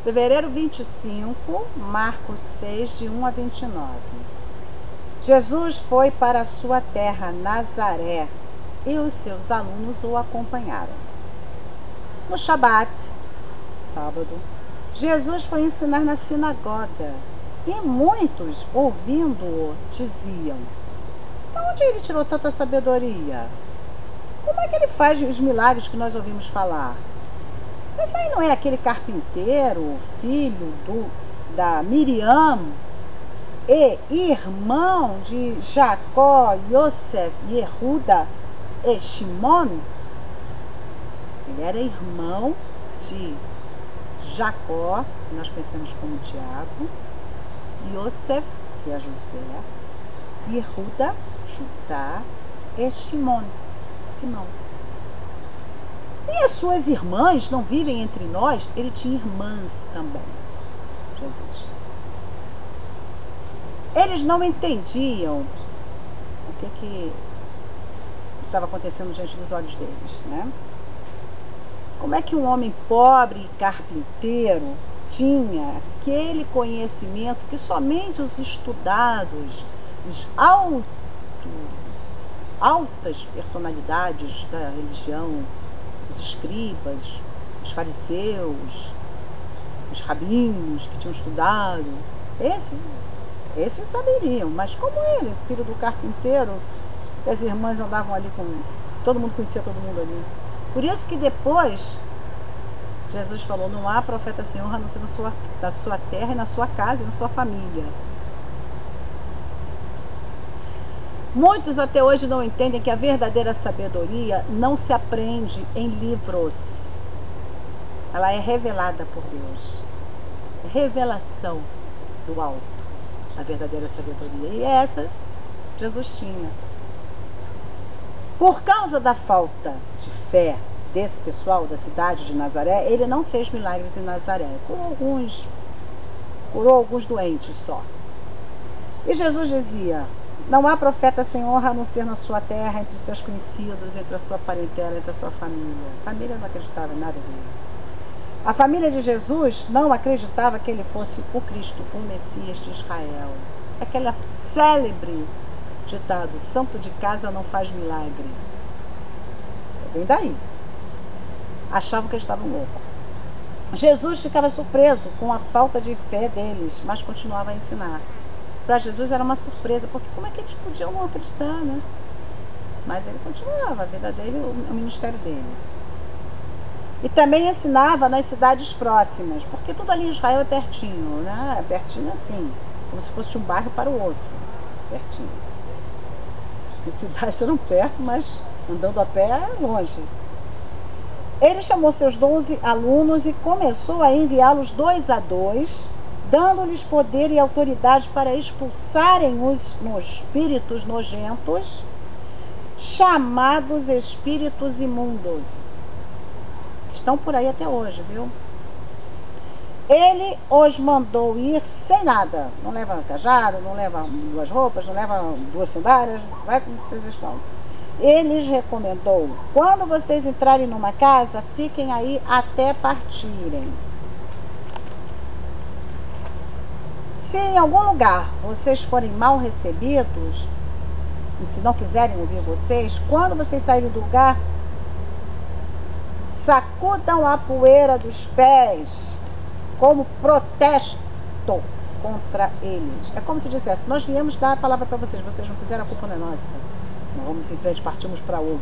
Fevereiro 25, Marcos 6, de 1 a 29. Jesus foi para a sua terra, Nazaré, e os seus alunos o acompanharam. No Shabat, sábado, Jesus foi ensinar na sinagoga, e muitos, ouvindo-o, diziam: de onde ele tirou tanta sabedoria? Como é que ele faz os milagres que nós ouvimos falar? Esse aí não é aquele carpinteiro, filho da Miriam e irmão de Jacó, Yosef, Yehuda e Shimon? Ele era irmão de Jacó, que nós conhecemos como Tiago, Yosef, que é José, Yehuda, Judá, e Shimon, Simão. E as suas irmãs não vivem entre nós? Ele tinha irmãs também, Jesus. Eles não entendiam o que estava acontecendo diante dos olhos deles, né? Como é que um homem pobre e carpinteiro tinha aquele conhecimento que somente os estudados, os altas personalidades da religião, os escribas, os fariseus, os rabinos que tinham estudado, esses saberiam, mas como ele, filho do carpinteiro, as irmãs andavam ali com... todo mundo conhecia todo mundo ali. Por isso que depois Jesus falou: não há profeta sem honra a não ser na sua terra e na sua casa e na sua família. Muitos até hoje não entendem que a verdadeira sabedoria não se aprende em livros. Ela é revelada por Deus. É revelação do alto, a verdadeira sabedoria. E essa Jesus tinha. Por causa da falta de fé desse pessoal da cidade de Nazaré, ele não fez milagres em Nazaré. Curou alguns doentes só. E Jesus dizia: não há profeta sem honra a não ser na sua terra, entre os seus conhecidos, entre a sua parentela, entre a sua família. A família não acreditava em nada dele. A família de Jesus não acreditava que ele fosse o Cristo, o Messias de Israel. Aquela célebre ditado: santo de casa não faz milagre. Vem daí. Achavam que eles estavam loucos. Jesus ficava surpreso com a falta de fé deles, mas continuava a ensinar. Para Jesus era uma surpresa, porque como é que eles podiam não acreditar, né? Mas ele continuava a vida dele, o ministério dele. E também ensinava nas cidades próximas, porque tudo ali em Israel é pertinho, né? É pertinho assim, como se fosse de um bairro para o outro, pertinho. As cidades eram perto, mas andando a pé é longe. Ele chamou seus 12 alunos e começou a enviá-los 2 a 2, dando-lhes poder e autoridade para expulsarem os espíritos nojentos, chamados espíritos imundos. Estão por aí até hoje, viu? Ele os mandou ir sem nada. Não leva cajado, não leva 2 roupas, não leva 2 sandálias, vai como vocês estão. Ele lhes recomendou: quando vocês entrarem numa casa, fiquem aí até partirem. Se em algum lugar vocês forem mal recebidos, e se não quiserem ouvir vocês, quando vocês saírem do lugar, sacudam a poeira dos pés como protesto contra eles. É como se dissesse: nós viemos dar a palavra para vocês, vocês não quiseram, a culpa não é nossa. Nós vamos em frente, partimos para outro.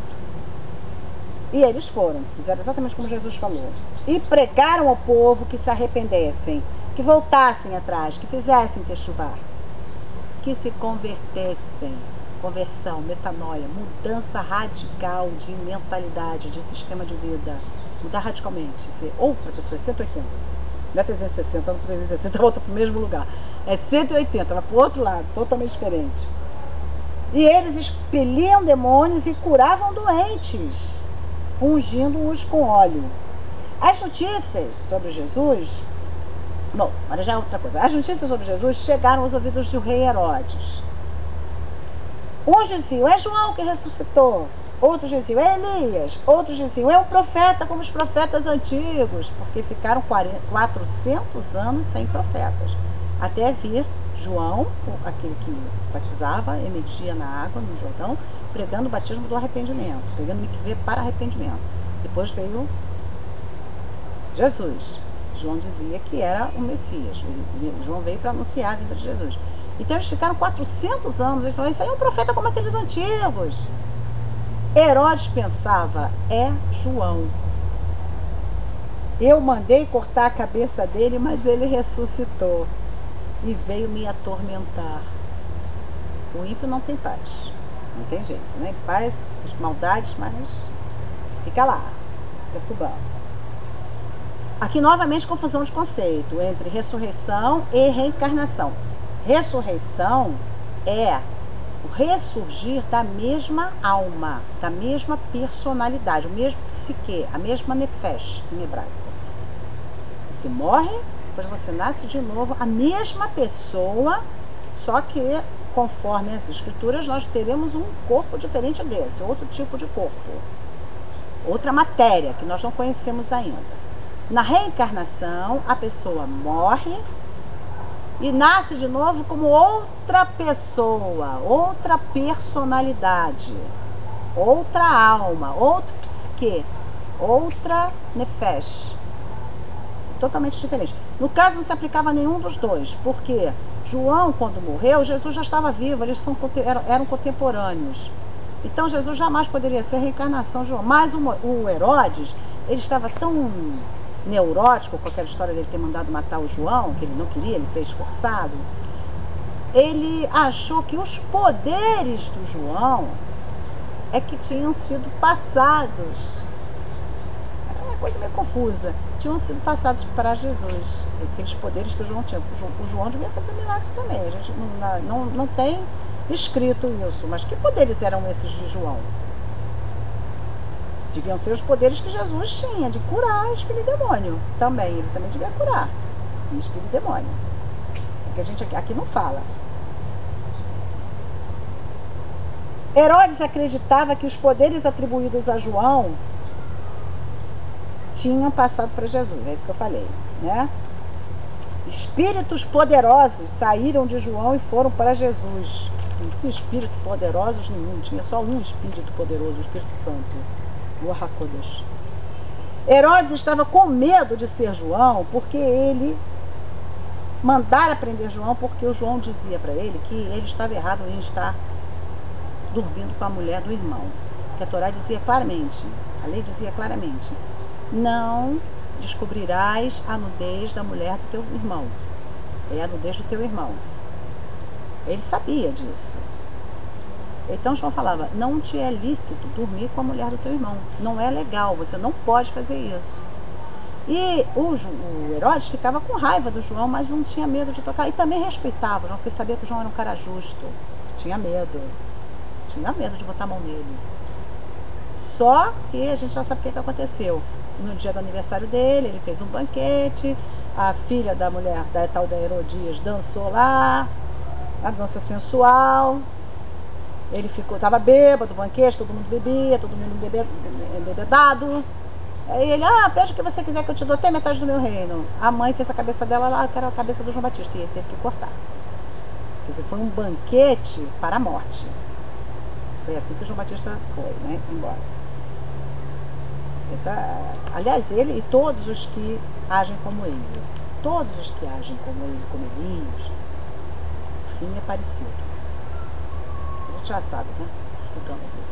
E eles foram, fizeram exatamente como Jesus falou. E pregaram ao povo que se arrependessem, que voltassem atrás, que fizessem techuvá, que se convertessem. Conversão, metanoia, mudança radical de mentalidade, de sistema de vida. Mudar radicalmente, ser outra pessoa, é 180. Não é 360, não é 360, volta para o mesmo lugar. É 180, vai para o outro lado, totalmente diferente. E eles expeliam demônios e curavam doentes, ungindo-os com óleo. As notícias sobre Jesus... Bom, agora já é outra coisa. As notícias sobre Jesus chegaram aos ouvidos do rei Herodes. Uns diziam: é João que ressuscitou. Outros diziam, é Elias. Outros diziam, é um profeta como os profetas antigos, porque ficaram 400 anos sem profetas, até vir João, aquele que batizava, emergia na água, no Jordão, pregando o batismo do arrependimento, pregando mikvê para arrependimento. Depois veio Jesus. João dizia que era o Messias. João veio para anunciar a vinda de Jesus. Então eles ficaram 400 anos. Eles falaram, isso aí é um profeta como aqueles antigos. Herodes pensava, é João. Eu mandei cortar a cabeça dele, mas ele ressuscitou e veio me atormentar. O ímpio não tem paz. Não tem jeito, né? Faz as maldades, mas fica lá, perturbando. Aqui novamente confusão de conceito entre ressurreição e reencarnação. Ressurreição é o ressurgir da mesma alma, da mesma personalidade, o mesmo psique, a mesma nefesh em hebraico. Você morre, depois você nasce de novo, a mesma pessoa, só que conforme as escrituras nós teremos um corpo diferente desse, outro tipo de corpo, outra matéria que nós não conhecemos ainda. Na reencarnação, a pessoa morre e nasce de novo como outra pessoa, outra personalidade, outra alma, outro psique, outra nefesh. Totalmente diferente. No caso, não se aplicava a nenhum dos dois, porque João, quando morreu, Jesus já estava vivo, eles eram contemporâneos. Então, Jesus jamais poderia ser a reencarnação de João. Mas o Herodes, ele estava tão neurótico com aquela história dele ter mandado matar o João, que ele não queria, ele fez forçado. Ele achou que os poderes do João é que tinham sido passados. É uma coisa meio confusa. Tinham sido passados para Jesus. Aqueles poderes que o João tinha. O João devia fazer milagre também. A gente não tem escrito isso. Mas que poderes eram esses de João? Deviam ser os poderes que Jesus tinha, de curar espírito e demônio. Também, ele também devia curar espírito e demônio. Porque a gente aqui não fala. Herodes acreditava que os poderes atribuídos a João tinham passado para Jesus, é isso que eu falei, né? Espíritos poderosos saíram de João e foram para Jesus. Não tinha espíritos poderosos nenhum, tinha só um espírito poderoso, o Espírito Santo. O Hakodesh. Herodes estava com medo de ser João, porque ele mandara prender João, porque o João dizia para ele que ele estava errado em estar dormindo com a mulher do irmão. Que a Torá dizia claramente, a lei dizia claramente, não descobrirás a nudez da mulher do teu irmão. É a nudez do teu irmão. Ele sabia disso. Então João falava, não te é lícito dormir com a mulher do teu irmão. Não é legal, você não pode fazer isso. E o Herodes ficava com raiva do João, mas não tinha medo de tocar. E também respeitava João, porque sabia que o João era um cara justo. Tinha medo. Tinha medo de botar a mão nele. Só que a gente já sabe o que aconteceu. No dia do aniversário dele, ele fez um banquete. A filha da mulher, da tal da Herodias, dançou lá. A dança sensual. Ele estava bêbado, banquete, todo mundo bebia, todo mundo embebedado. Aí ele, pede o que você quiser que eu te dou até metade do meu reino. A mãe fez a cabeça dela lá, que era a cabeça do João Batista, e ele teve que cortar. Quer dizer, foi um banquete para a morte. Foi assim que o João Batista foi, né? Embora. Aliás, ele e todos os que agem como ele. Todos os que agem como ele, como Elias, o fim é parecido. A gente já sabe, né? Estudando aqui.